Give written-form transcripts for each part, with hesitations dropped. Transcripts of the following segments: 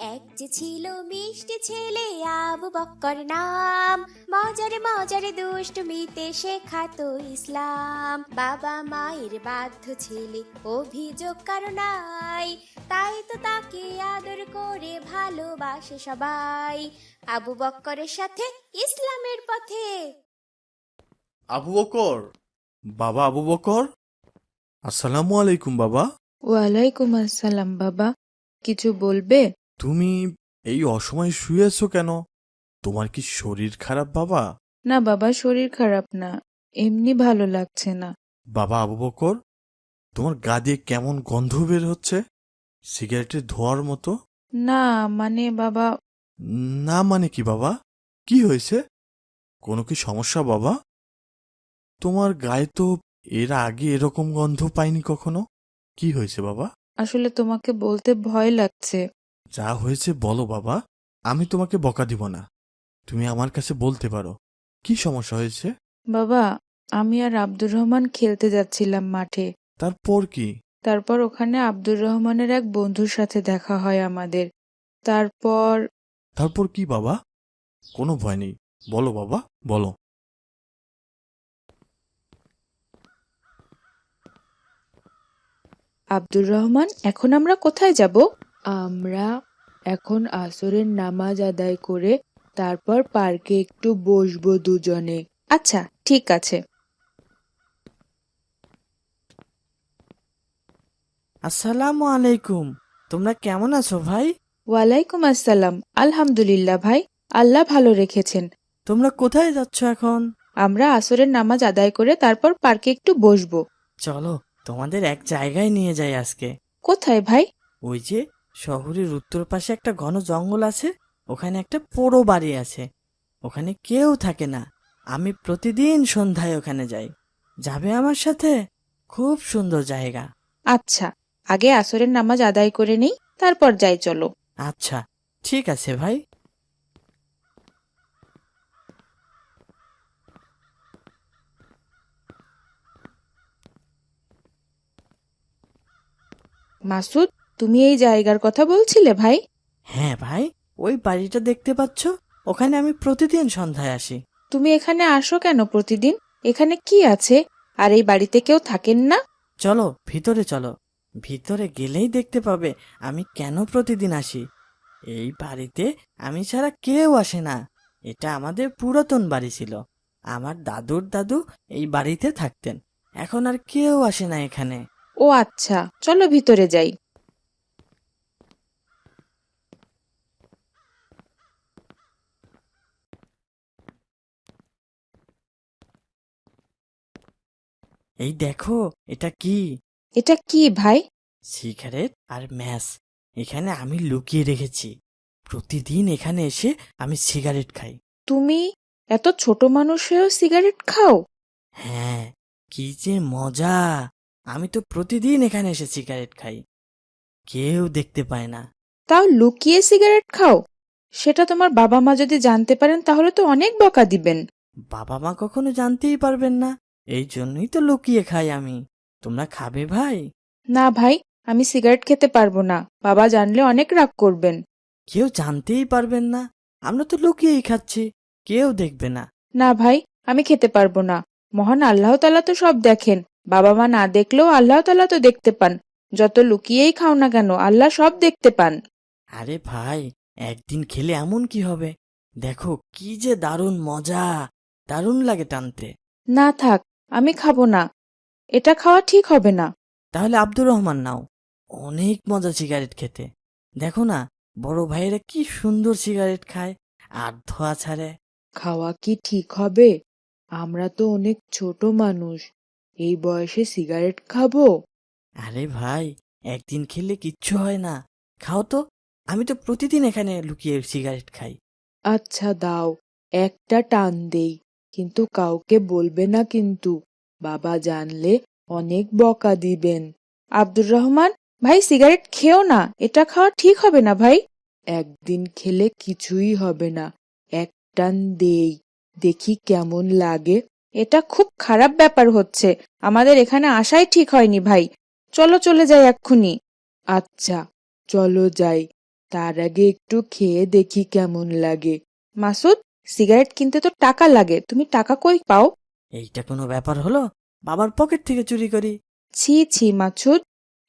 এক যে ছিল মিষ্টি ছেলে আবু বক্কর নাম, মজারে মজারে দুষ্টমিতে শেখাতো ইসলাম। বাবা মায়ের বাধ্য ছেলে, অভিযোগ কারো নাই, তাই তো তাকে আদর করে ভালোবাসে সবাই। আবু বক্করের সাথে ইসলামের পথে। আবু বকর, বাবা আবু বকর, আসসালামু আলাইকুম বাবা। ওয়ালাইকুম আসসালাম বাবা, কিছু বলবে? তুমি এই অসময়ে শুয়েছো কেন? তোমার কি শরীর খারাপ বাবা? না বাবা, শরীর খারাপ না, এমনি ভালো লাগছে না। বাবা আবু বকর, তোমার গা দিয়ে কেমন গন্ধ বের হচ্ছে, সিগারেটের ধোঁয়ার মতো। না মানে বাবা, না মানে কি বাবা? কি হয়েছে? কোনো কি সমস্যা বাবা? তোমার গায়ে তো এর আগে এরকম গন্ধ পাইনি কখনো। কি হয়েছে বাবা? আসলে তোমাকে বলতে ভয় লাগছে। যা হয়েছে বলো বাবা, আমি তোমাকে বকা দিব না, তুমি আমার কাছে বলতে পারো। কি সমস্যা হয়েছে? বাবা, আমি আর আব্দুর রহমান খেলতে যাচ্ছিলাম মাঠে। তারপর কি? তারপর ওখানে আব্দুর রহমানের এক বন্ধুর সাথে দেখা হয় আমাদের। তারপর তারপর কি বাবা? কোনো ভয় নেই, বলো বাবা, বলো। আব্দুর রহমান, এখন আমরা কোথায় যাব? আমরা এখন আসরের নামাজ আদায় করে তারপর পার্কে একটু বসবো দুজনে। আচ্ছা, ঠিক আছে। আসসালামু আলাইকুম। তোমরা কেমন আছো ভাই? ওয়ালাইকুম আসসালাম। আলহামদুলিল্লাহ ভাই, আল্লাহ ভালো রেখেছেন। তোমরা কোথায় যাচ্ছ এখন? আমরা আসরের নামাজ আদায় করে তারপর পার্কে একটু বসবো। চলো, তোমাদের এক জায়গায় নিয়ে যাই আজকে। কোথায় ভাই? ওই যে শহরের উত্তর পাশে একটা ঘন জঙ্গল আছে, ওখানে একটা পোড়ো বাড়ি আছে, ওখানে কেউ থাকে না। আমি প্রতিদিন সন্ধ্যায় ওখানে যাই। যাবে আমার সাথে? খুব সুন্দর জায়গা। আচ্ছা, আগে আসরের নামাজ আদায় করে নেই, তারপর যাই চলো। আচ্ছা, ঠিক আছে ভাই। মাসুদ, তুমি এই জায়গার কথা বলছিলে ভাই? হ্যাঁ ভাই, ওই বাড়িটা দেখতে পাচ্ছ, ওখানে আমি প্রতিদিন সন্ধ্যায় আসি। তুমি এখানে আসো কেন প্রতিদিন? এখানে কি আছে? আর এই বাড়িতে কেউ থাকেন না? চলো ভিতরে চলো, ভিতরে গেলেই দেখতে পাবে আমি কেন প্রতিদিন আসি। এই বাড়িতে আমি ছাড়া কেউ আসে না। এটা আমাদের পুরাতন বাড়ি ছিল। আমার দাদুর দাদু এই বাড়িতে থাকতেন। এখন আর কেউ আসে না এখানে। ও আচ্ছা, চলো ভিতরে যাই। এই দেখো, এটা কি? এটা কি ভাই? সিগারেট আর ম্যাচ। এখানে আমি লুকিয়ে রেখেছি। প্রতিদিন এখানে এসে আমি সিগারেট খাই। তুমি এত ছোট মানুষ হয়েও সিগারেট খাও? হ্যাঁ, কি যে মজা! আমি তো প্রতিদিন এখানে এসে সিগারেট খাই, কেউ দেখতে পায় না। তাও লুকিয়ে সিগারেট খাও? সেটা তোমার বাবা মা যদি জানতে পারেন তাহলে তো অনেক বকা দিবেন। বাবা মা কখনো জানতেই পারবেন না, এই জন্যই তো লুকিয়ে খাই আমি। তোমরা খাবে ভাই? না ভাই, আমি সিগারেট খেতে পারবো না, বাবা জানলে অনেক রাগ করবেন। কেউ জানতেই পারবেন না, আমরা তো লুকিয়েই খাচ্ছি, কেউ দেখবে না। না ভাই, আমি খেতে পারবো না। মহান আল্লাহ তাআলা তো সব দেখেন, বাবা মা না দেখলেও আল্লাহ তাআলা তো দেখতে পান। যত লুকিয়েই খাও না কেন, আল্লাহ সব দেখতে পান। আরে ভাই, একদিন খেলে এমন কি হবে? দেখো কি যে দারুণ মজা, দারুণ লাগে টানতে। না থাক, আমি খাবো না, এটা খাওয়া ঠিক হবে না। তাহলে আব্দুর রহমান নাও, অনেক মজা সিগারেট খেতে। দেখো না, বড় ভাইয়েরা কি সুন্দর সিগারেট খায় আর ধোঁয়া ছাড়ে। খাওয়া কি ঠিক হবে? আমরা তো অনেক ছোট মানুষ, এই বয়সে সিগারেট খাবো? আরে ভাই, একদিন খেলে কিচ্ছু হয় না, খাও তো। আমি তো প্রতিদিন এখানে লুকিয়ে সিগারেট খাই। আচ্ছা দাও, একটা টান দেই, কিন্তু কাউকে বলবে না কিন্তু, বাবা জানলে অনেক বকা দিবেন। আব্দুর রহমান ভাই, সিগারেট খেও না, এটা খাওয়া ঠিক হবে না ভাই। একদিন খেলে কিছুই হবে না, এক টান দেই, দেখি কেমন লাগে। এটা খুব খারাপ ব্যাপার হচ্ছে, আমাদের এখানে আসাই ঠিক হয়নি ভাই। চলো চলে যাই এক্ষুনি। আচ্ছা, চলো যাই, তার আগে একটু খেয়ে দেখি কেমন লাগে। মাসুদ, সিগারেট কিনতে তো টাকা লাগে, তুমি টাকা কই পাও? এইটা কোনো ব্যাপার হলো? বাবার পকেট থেকে চুরি করি। ছি ছি মাসুদ,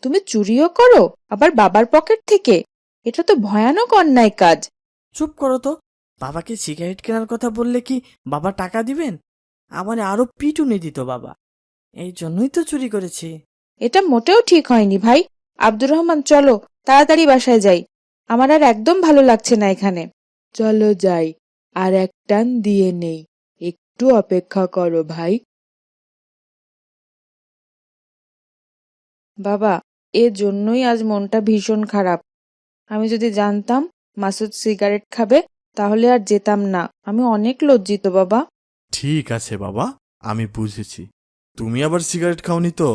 তুমি চুরিও করো, আবার বাবার পকেট থেকে? এটা তো ভয়ানক অন্যায় কাজ। চুপ করো তো। বাবাকে সিগারেট কেনার কথা বললে কি বাবা টাকা দিবেন? আমার আরো পিটুনি দিত বাবা। এই জন্যই তো চুরি করেছি। এটা মোটেও ঠিক হয়নি ভাই। আব্দুর রহমান, চলো তাড়াতাড়ি বাসায় যাই, আমার আর একদম ভালো লাগছে না এখানে। চলো যাই, আর এক টান দিয়ে নেই, একটু অপেক্ষা করো ভাই। বাবা, এর জন্যই আজ মনটা ভীষণ খারাপ। আমি যদি জানতাম মাসুদ সিগারেট খাবে তাহলে আর যেতাম না। আমি অনেক লজ্জিত বাবা। ঠিক আছে বাবা, আমি বুঝেছি। তুমি আবার সিগারেট খাওনি তো?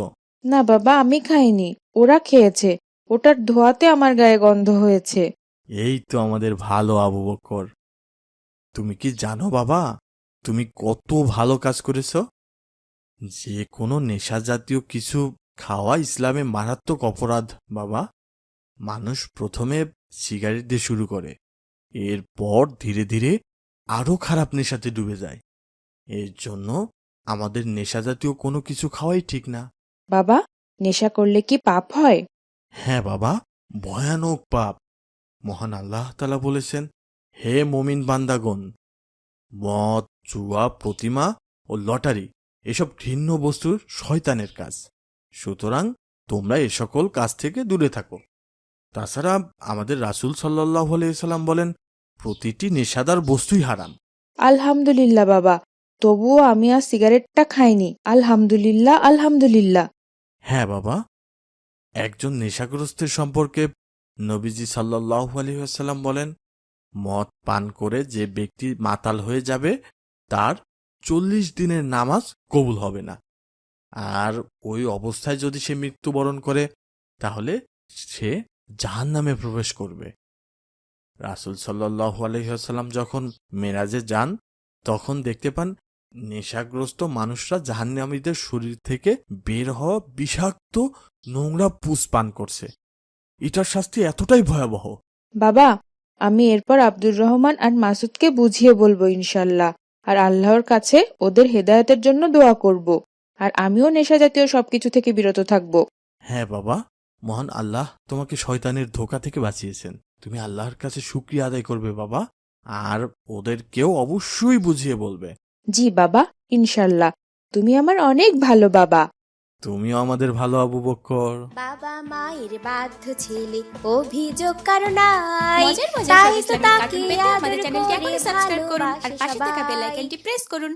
না বাবা, আমি খাইনি, ওরা খেয়েছে, ওটার ধোঁয়াতে আমার গায়ে গন্ধ হয়েছে। এই তো আমাদের ভালো আবু বকর। তুমি কি জানো বাবা, তুমি কত ভালো কাজ করেছ? যে কোনো নেশা জাতীয় কিছু খাওয়া ইসলামে মারাত্মক অপরাধ বাবা। মানুষ প্রথমে সিগারেট দিয়ে শুরু করে, এরপর ধীরে ধীরে আরো খারাপ নেশাতে ডুবে যায়। এর জন্য আমাদের নেশা জাতীয় কোনো কিছু খাওয়াই ঠিক না। বাবা, নেশা করলে কি পাপ হয়? হ্যাঁ বাবা, ভয়ানক পাপ। মহান আল্লাহ তাআলা বলেছেন, হে মুমিন বান্দাগণ, মদ, জুয়া, প্রতিমা ও লটারি এসব ঘৃণ্য বস্তুর শয়তানের কাজ। সুতরাং তোমরা এ সকল কাজ থেকে দূরে থাকো। তাছাড়া আমাদের রাসূল সাল্লাল্লাহু আলাইহি সাল্লাম বলেন, প্রতিটি নেশাদার বস্তুই হারাম। আলহামদুলিল্লাহ বাবা, তবুও আমি আর সিগারেটটা খাইনি। আলহামদুলিল্লাহ, আলহামদুলিল্লাহ। হ্যাঁ বাবা, একজন নেশাগ্রস্তের সম্পর্কে নবীজি সাল্লাল্লাহু আলাইহি ওয়াসাল্লাম বলেন, মদ পান করে যে ব্যক্তি মাতাল হয়ে যাবে তার 40 দিনের নামাজ কবুল হবে না। আর ওই অবস্থায় যদি সে মৃত্যুবরণ করে তাহলে সে জাহান্নামে প্রবেশ করবে। রাসূল সাল্লাল্লাহু আলাইহি ওয়াসাল্লাম যখন মেরাজে যান তখন দেখতে পান নেশাগ্রস্ত মানুষরা জাহান্নামীদের শরীর থেকে বের হওয়া বিষাক্ত নোংরা পুষ পান করছে। এটার শাস্তি এতটাই ভয়াবহ। বাবা, আমি এরপর আব্দুর রহমান আর মাসুদকে বুঝিয়ে বলবো ইনশাল্লাহ, আর আল্লাহর কাছে ওদের হেদায়েতের জন্য দোয়া করব। আর আমিও নেশা জাতীয় সবকিছু থেকে বিরত থাকব। হ্যাঁ বাবা, মহান আল্লাহ তোমাকে শয়তানের ধোঁকা থেকে বাঁচিয়েছেন। তুমি আল্লাহর কাছে শুকরিয়া আদায় করবে বাবা, আর ওদেরকেও অবশ্যই বুঝিয়ে বলবে। জি বাবা, ইনশাল্লাহ। তুমি আমার অনেক ভালো বাবা। তুমিও আমাদের ভালো আবু বকর। বাবা মায়ের বাধ্য ছেলে, অভিযোগ কারো নাই। মজার মজার তাই সব তো ইসলামিক তাকে কার্টুন পেতে আমাদের আদর চ্যানেলটি করে এখনই সাবস্ক্রাইব করুন আর ভালোবাসে পাশে থাকা সবাই। বেল আইকনটি প্রেস করুন।